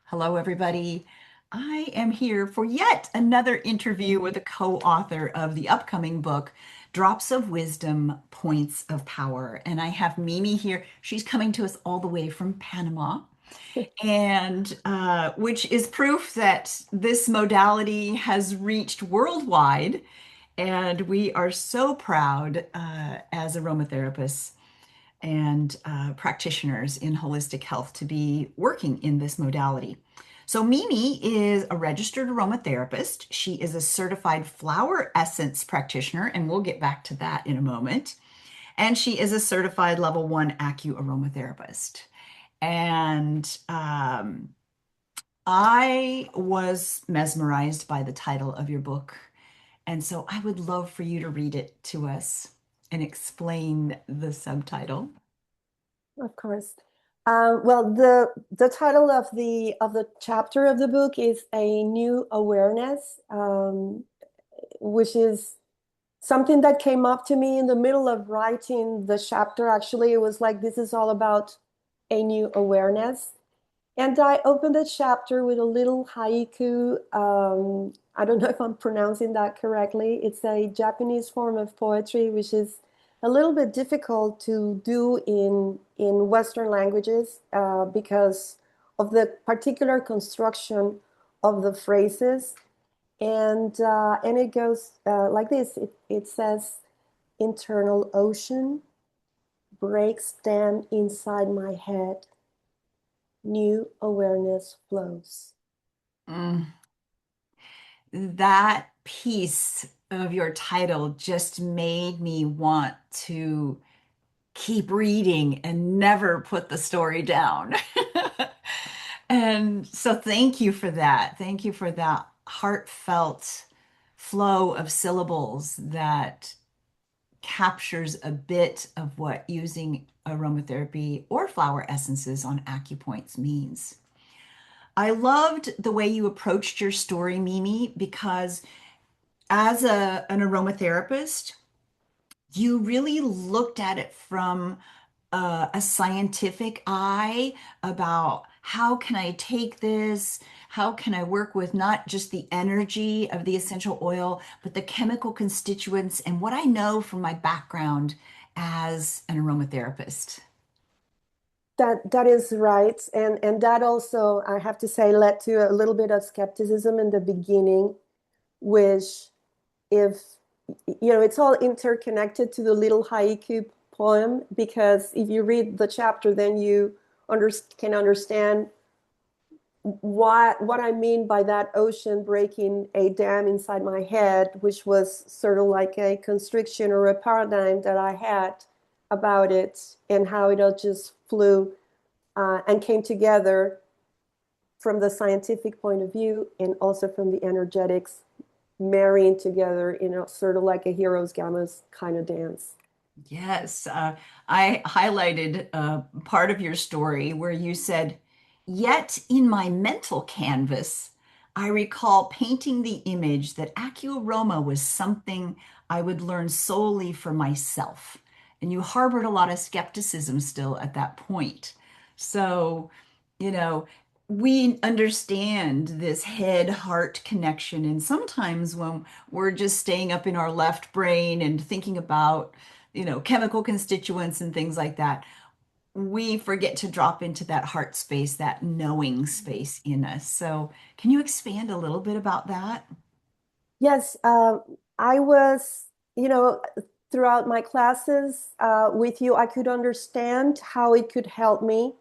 Hello, everybody. I am here for yet another interview with a co-author of the upcoming book, Drops of Wisdom, Points of Power. And I have Mimi here. She's coming to us all the way from Panama, and which is proof that this modality has reached worldwide. And we are so proud as aromatherapists and practitioners in holistic health to be working in this modality. So, Mimi is a registered aromatherapist. She is a certified flower essence practitioner, and we'll get back to that in a moment. And she is a certified level one AcuAroma Therapist. And I was mesmerized by the title of your book. And so I would love for you to read it to us and explain the subtitle. Of course. The title of the chapter of the book is A New Awareness, which is something that came up to me in the middle of writing the chapter. Actually, it was like, this is all about a new awareness. And I opened the chapter with a little haiku. I don't know if I'm pronouncing that correctly. It's a Japanese form of poetry, which is a little bit difficult to do in Western languages because of the particular construction of the phrases. And it goes like this. It says, internal ocean breaks dam inside my head. New awareness flows. Mm. That piece of your title just made me want to keep reading and never put the story down. And so thank you for that. Thank you for that heartfelt flow of syllables that captures a bit of what using aromatherapy or flower essences on acupoints means. I loved the way you approached your story, Mimi, because as an aromatherapist, you really looked at it from a scientific eye about how can I take this? How can I work with not just the energy of the essential oil, but the chemical constituents and what I know from my background as an aromatherapist? That is right. And that also, I have to say, led to a little bit of skepticism in the beginning, which if it's all interconnected to the little haiku poem, because if you read the chapter, then you can understand what I mean by that ocean breaking a dam inside my head, which was sort of like a constriction or a paradigm that I had about it, and how it all just flew and came together from the scientific point of view and also from the energetics, marrying together, sort of like a hero's gammas kind of dance. Yes, I highlighted part of your story where you said, yet in my mental canvas, I recall painting the image that AcuAroma was something I would learn solely for myself. And you harbored a lot of skepticism still at that point. So, you know, we understand this head-heart connection. And sometimes when we're just staying up in our left brain and thinking about chemical constituents and things like that, we forget to drop into that heart space, that knowing space in us. So, can you expand a little bit about that? Yes, I was, throughout my classes with you, I could understand how it could help me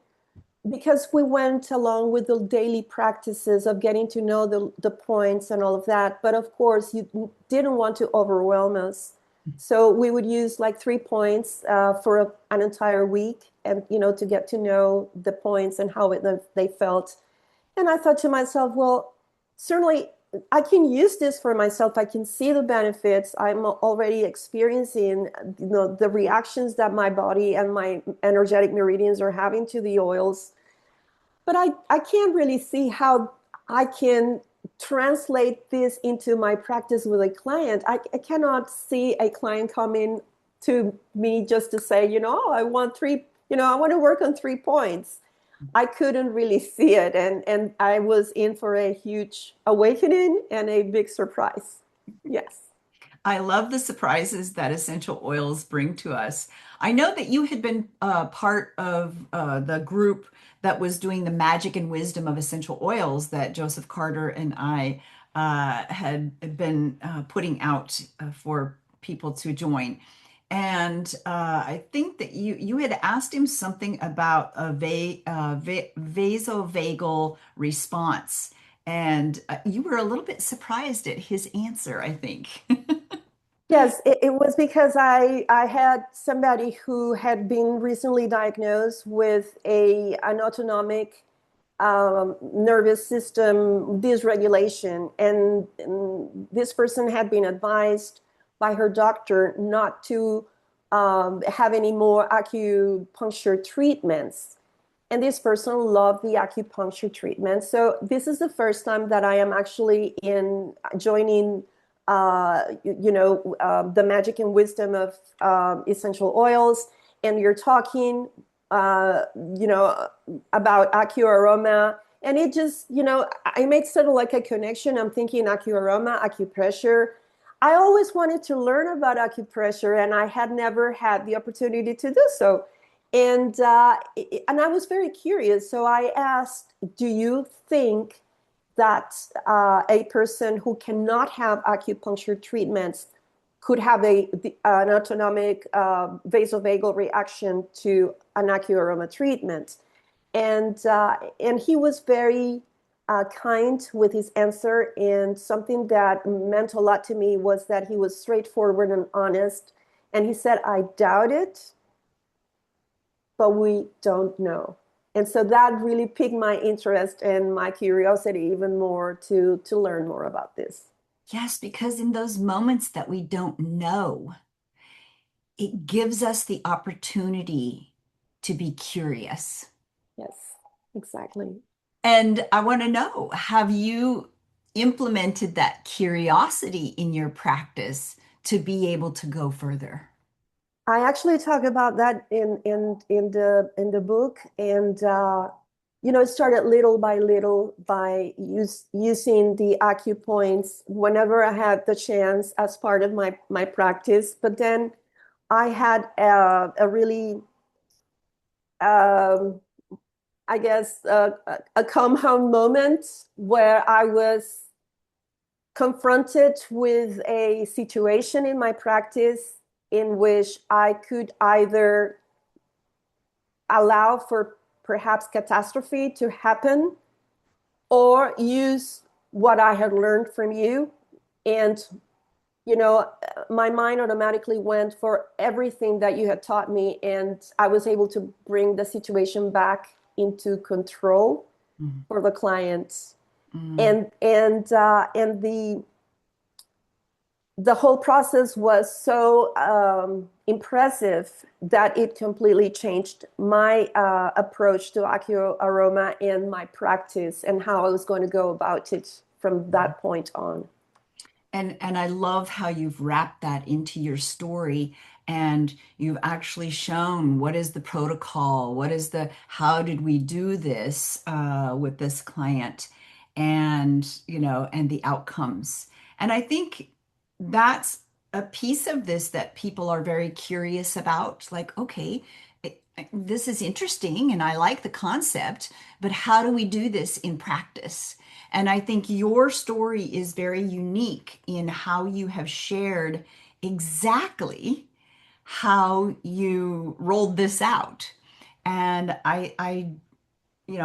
because we went along with the daily practices of getting to know the points and all of that. But of course, you didn't want to overwhelm us. So we would use like 3 points for an entire week, and, to get to know the points and how they felt. And I thought to myself, well, certainly I can use this for myself. I can see the benefits. I'm already experiencing, the reactions that my body and my energetic meridians are having to the oils. But I can't really see how I can translate this into my practice with a client. I cannot see a client coming to me just to say, I want three, I want to work on 3 points. I couldn't really see it, and I was in for a huge awakening and a big surprise. Yes. I love the surprises that essential oils bring to us. I know that you had been part of the group that was doing the magic and wisdom of essential oils that Joseph Carter and I had been putting out for people to join. And I think that you had asked him something about a vasovagal response, and you were a little bit surprised at his answer, I think. Yes, it was because I had somebody who had been recently diagnosed with an autonomic nervous system dysregulation, and this person had been advised by her doctor not to have any more acupuncture treatments. And this person loved the acupuncture treatment. So this is the first time that I am actually in joining, the magic and wisdom of essential oils. And you're talking, about AcuAroma. And it just, I made sort of like a connection. I'm thinking AcuAroma, acupressure. I always wanted to learn about acupressure, and I had never had the opportunity to do so. And I was very curious. So I asked, do you think that a person who cannot have acupuncture treatments could have an autonomic vasovagal reaction to an AcuAroma treatment? And he was very kind with his answer. And something that meant a lot to me was that he was straightforward and honest. And he said, I doubt it, but we don't know. And so that really piqued my interest and my curiosity even more to learn more about this. Yes, because in those moments that we don't know, it gives us the opportunity to be curious. Yes, exactly. And I want to know, have you implemented that curiosity in your practice to be able to go further? I actually talk about that in the book, and it started little by little by using the acupoints whenever I had the chance as part of my practice. But then I had a really, um, I guess, a come home moment where I was confronted with a situation in my practice in which I could either allow for perhaps catastrophe to happen or use what I had learned from you. And, my mind automatically went for everything that you had taught me. And I was able to bring the situation back into control Mm, for the clients. mm. And the whole process was so impressive that it completely changed my approach to AcuAroma and my practice and how I was going to go about it from that point on. And I love how you've wrapped that into your story, and you've actually shown what is the protocol, what is the how did we do this with this client, and and the outcomes. And I think that's a piece of this that people are very curious about. Like, okay, this is interesting, and I like the concept, but how do we do this in practice? And I think your story is very unique in how you have shared exactly how you rolled this out. And I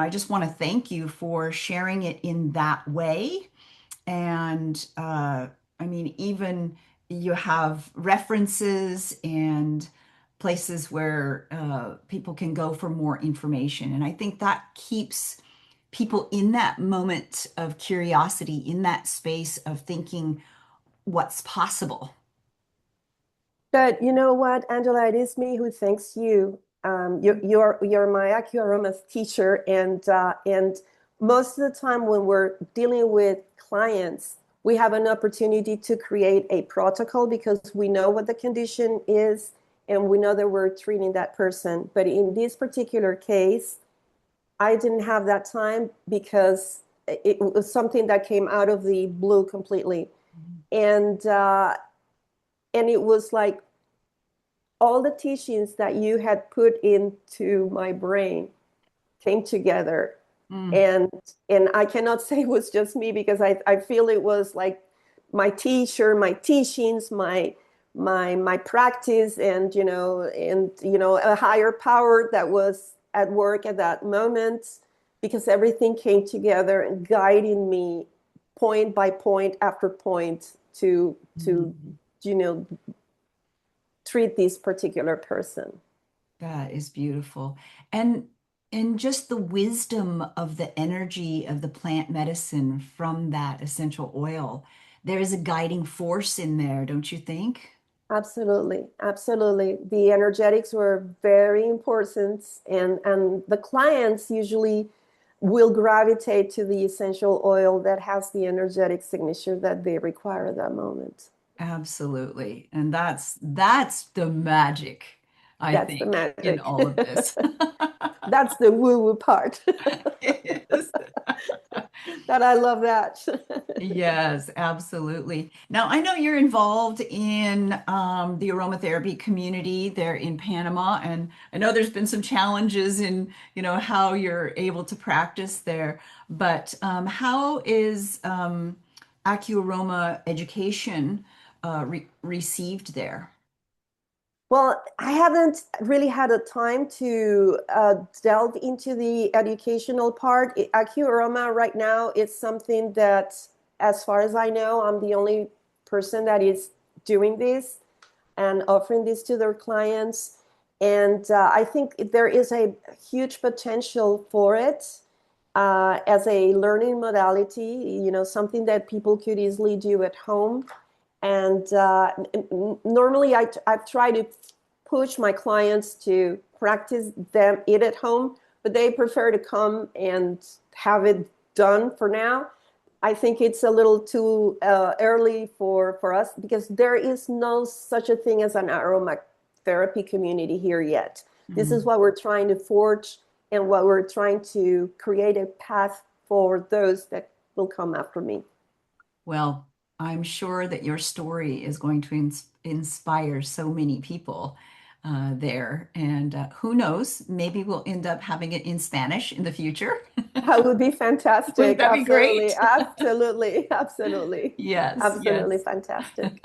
just want to thank you for sharing it in that way. And I mean, even you have references and places where people can go for more information. And I think that keeps people in that moment of curiosity, in that space of thinking what's possible. But you know what, Angela, it is me who thanks you. You're my AcuAroma's teacher, and most of the time when we're dealing with clients, we have an opportunity to create a protocol because we know what the condition is and we know that we're treating that person. But in this particular case, I didn't have that time because it was something that came out of the blue completely. And and it was like all the teachings that you had put into my brain came together. Mm, And and I cannot say it was just me because I feel it was like my teacher, my teachings, my practice, and a higher power that was at work at that moment, because everything came together and guiding me point by point after point to mm. you know treat this particular person. That is beautiful. And and just the wisdom of the energy of the plant medicine from that essential oil. There is a guiding force in there, don't you think? Absolutely, absolutely. The energetics were very important, and the clients usually will gravitate to the essential oil that has the energetic signature that they require at that moment. Absolutely. And that's the magic, I That's the think, in magic. all of this. That's the woo-woo part. It is. That I love that. Yes, absolutely. Now, I know you're involved in the aromatherapy community there in Panama, and I know there's been some challenges in, how you're able to practice there. But how is AcuAroma education received there? Well, I haven't really had a time to delve into the educational part. AcuAroma right now is something that, as far as I know, I'm the only person that is doing this and offering this to their clients. And I think there is a huge potential for it as a learning modality, something that people could easily do at home. And normally I've tried to push my clients to practice it at home, but they prefer to come and have it done for now. I think it's a little too early for us because there is no such a thing as an aromatherapy community here yet. This is Mm. what we're trying to forge and what we're trying to create a path for those that will come after me. Well, I'm sure that your story is going to inspire so many people there. And who knows, maybe we'll end up having it in Spanish in the future. That would be Wouldn't fantastic. that be Absolutely. great? Absolutely. Absolutely. Yes, Absolutely yes. fantastic.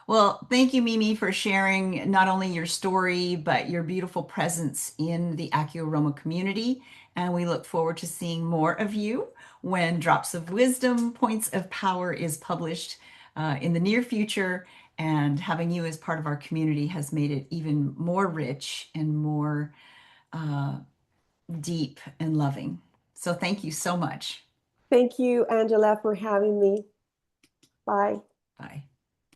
Well, thank you, Mimi, for sharing not only your story, but your beautiful presence in the AcuAroma community. And we look forward to seeing more of you when Drops of Wisdom, Points of Power is published in the near future. And having you as part of our community has made it even more rich and more uh, deep and loving. So thank you so much. Thank you, Angela, for having me. Bye. Bye.